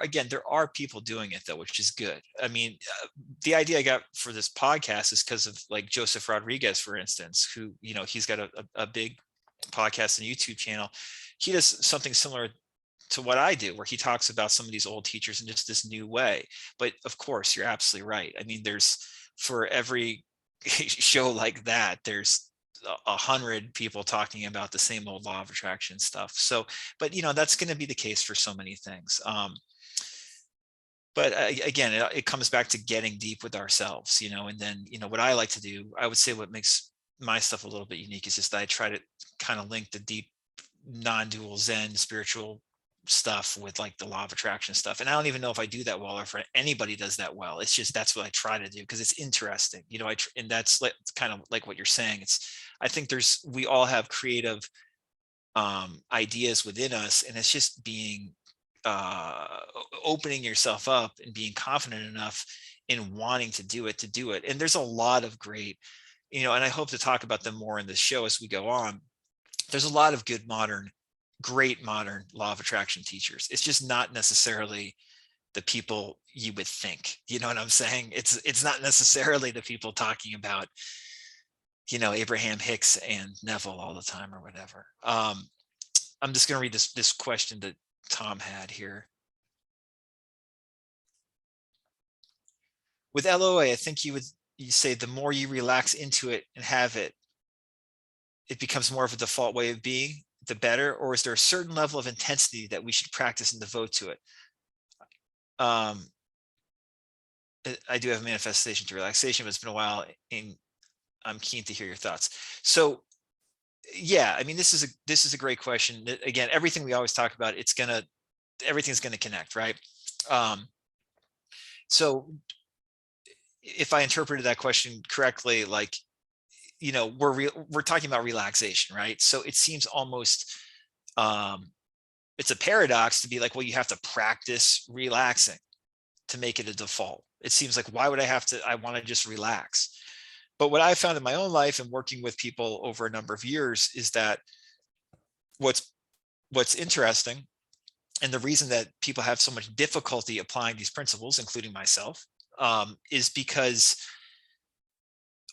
again, there are people doing it though, which is good. I mean, the idea I got for this podcast is because of like Joseph Rodriguez, for instance, who, he's got a big podcast and YouTube channel. He does something similar to what I do, where he talks about some of these old teachers in just this new way. But of course, you're absolutely right. I mean, for every show like that, there's 100 people talking about the same old law of attraction stuff. So, but that's going to be the case for so many things. But again, it comes back to getting deep with ourselves, and then, what I like to do, I would say what makes my stuff a little bit unique is just that I try to kind of link the deep non-dual Zen spiritual stuff with like the law of attraction stuff. And I don't even know if I do that well or if anybody does that well. It's just, that's what I try to do because it's interesting, and that's like, it's kind of like what you're saying. I think we all have creative ideas within us, and it's just being opening yourself up and being confident enough in wanting to do it. And there's a lot of great, and I hope to talk about them more in the show as we go on. There's a lot of good great modern law of attraction teachers. It's just not necessarily the people you would think. You know what I'm saying? It's not necessarily the people talking about, Abraham Hicks and Neville all the time or whatever. I'm just going to read this question that Tom had here. With LOA, I think you say the more you relax into it and have it, it becomes more of a default way of being, the better, or is there a certain level of intensity that we should practice and devote to it? I do have manifestation to relaxation, but it's been a while, and I'm keen to hear your thoughts. So, yeah, I mean, this is a great question. Again, everything we always talk about, everything's gonna connect, right? So, if I interpreted that question correctly, like, we're talking about relaxation, right? So it seems almost it's a paradox to be like, well, you have to practice relaxing to make it a default. It seems like, why would I want to just relax? But what I found in my own life and working with people over a number of years is that what's interesting, and the reason that people have so much difficulty applying these principles, including myself, is because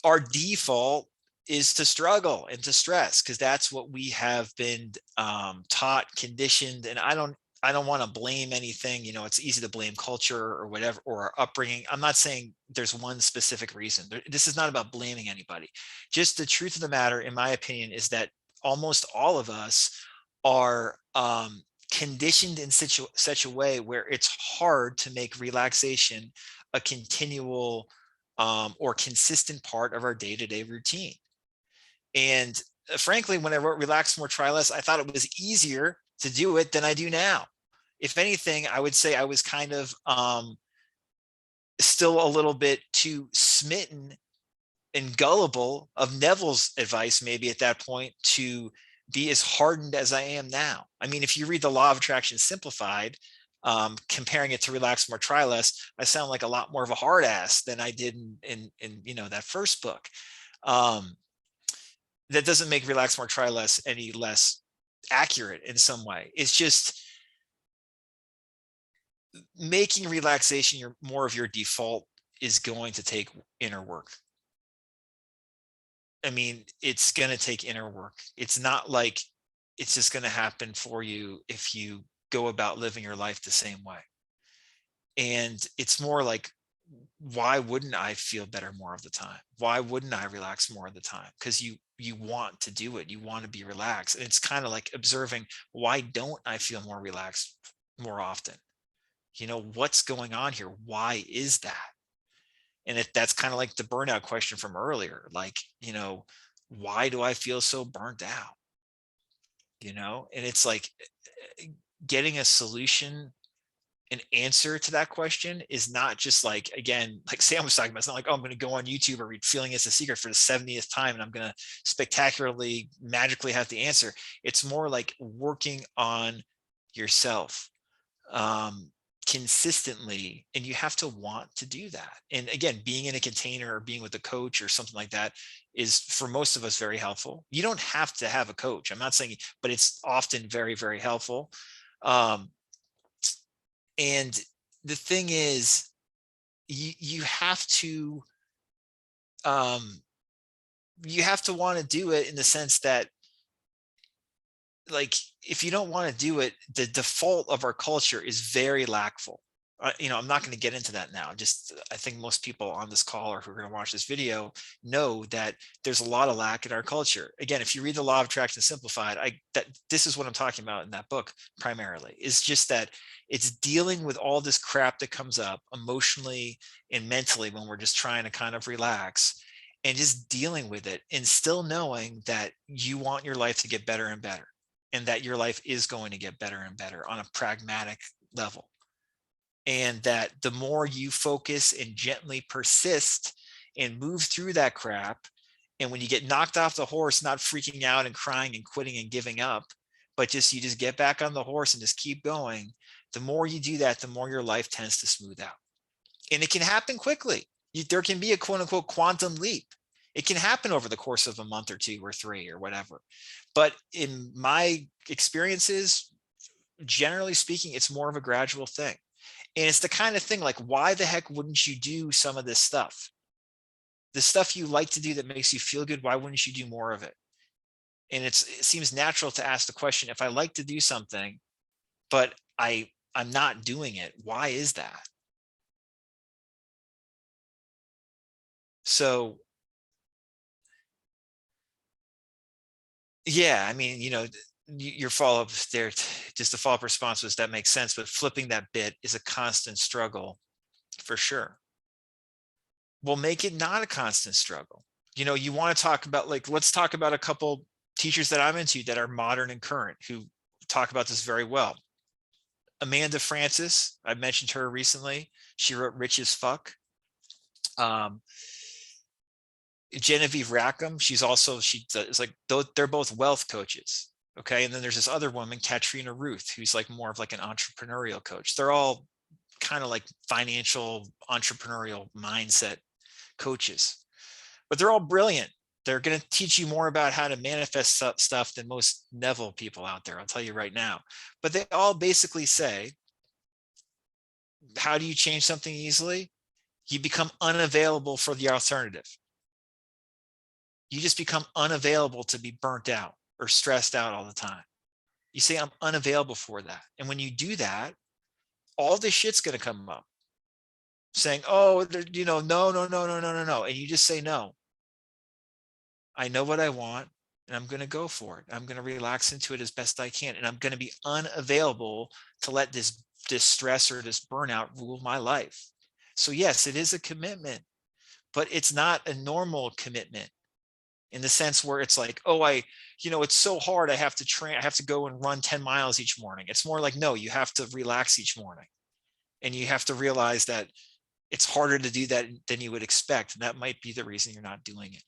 our default is to struggle and to stress, because that's what we have been taught, conditioned. And I don't want to blame anything. It's easy to blame culture or whatever, or our upbringing. I'm not saying there's one specific reason. This is not about blaming anybody. Just the truth of the matter, in my opinion, is that almost all of us are conditioned in such a way where it's hard to make relaxation a continual or consistent part of our day-to-day routine. And frankly, when I wrote Relax More, Try Less, I thought it was easier to do it than I do now. If anything, I would say I was kind of still a little bit too smitten and gullible of Neville's advice, maybe at that point, to be as hardened as I am now. I mean, if you read The Law of Attraction Simplified, comparing it to Relax More, Try Less, I sound like a lot more of a hard ass than I did in that first book. That doesn't make Relax More, Try Less any less accurate in some way. It's just making relaxation more of your default is going to take inner work. I mean, it's going to take inner work. It's not like it's just going to happen for you if you go about living your life the same way. And it's more like, why wouldn't I feel better more of the time? Why wouldn't I relax more of the time? Because you want to do it. You want to be relaxed. And it's kind of like observing, why don't I feel more relaxed more often? What's going on here? Why is that? And that's kind of like the burnout question from earlier. Like, why do I feel so burnt out? And it's like getting a solution, an answer to that question is not just like, again, like Sam was talking about, it's not like, oh, I'm going to go on YouTube or read Feeling Is a Secret for the 70th time and I'm going to spectacularly, magically have the answer. It's more like working on yourself consistently, and you have to want to do that. And again, being in a container or being with a coach or something like that is, for most of us, very helpful. You don't have to have a coach. I'm not saying, but it's often very, very helpful. And the thing is, you have to, um, you have to want to do it in the sense that, like, if you don't want to do it, the default of our culture is very lackful. I'm not going to get into that now. Just, I think most people on this call or who are going to watch this video know that there's a lot of lack in our culture. Again, if you read the Law of Attraction Simplified, that this is what I'm talking about in that book primarily. Is just that it's dealing with all this crap that comes up emotionally and mentally when we're just trying to kind of relax, and just dealing with it and still knowing that you want your life to get better and better, and that your life is going to get better and better on a pragmatic level. And that the more you focus and gently persist and move through that crap, and when you get knocked off the horse, not freaking out and crying and quitting and giving up, but you just get back on the horse and just keep going, the more you do that, the more your life tends to smooth out. And it can happen quickly. There can be a quote unquote quantum leap. It can happen over the course of a month or 2 or 3 or whatever. But in my experiences, generally speaking, it's more of a gradual thing. And it's the kind of thing, like, why the heck wouldn't you do some of this stuff? The stuff you like to do that makes you feel good, why wouldn't you do more of it? And it seems natural to ask the question, if I like to do something, but I'm not doing it, why is that? So yeah, I mean, your follow-up there, just the follow-up response was, that makes sense, but flipping that bit is a constant struggle for sure. Well, make it not a constant struggle. You want to talk about, like, let's talk about a couple teachers that I'm into that are modern and current who talk about this very well. Amanda Francis, I mentioned her recently. She wrote Rich as Fuck. Um, Genevieve Rackham, she is like, they're both wealth coaches. Okay. And then there's this other woman, Katrina Ruth, who's like more of like an entrepreneurial coach. They're all kind of like financial entrepreneurial mindset coaches, but they're all brilliant. They're going to teach you more about how to manifest stuff than most Neville people out there. I'll tell you right now. But they all basically say, how do you change something easily? You become unavailable for the alternative. You just become unavailable to be burnt out or stressed out all the time. You say, I'm unavailable for that. And when you do that, all this shit's going to come up saying, oh, no, no, no, no, no, no, no. And you just say, no, I know what I want, and I'm going to go for it. I'm going to relax into it as best I can. And I'm going to be unavailable to let this stress or this burnout rule my life. So yes, it is a commitment, but it's not a normal commitment in the sense where it's like, oh, it's so hard. I have to train. I have to go and run 10 miles each morning. It's more like, no, you have to relax each morning, and you have to realize that it's harder to do that than you would expect. And that might be the reason you're not doing it.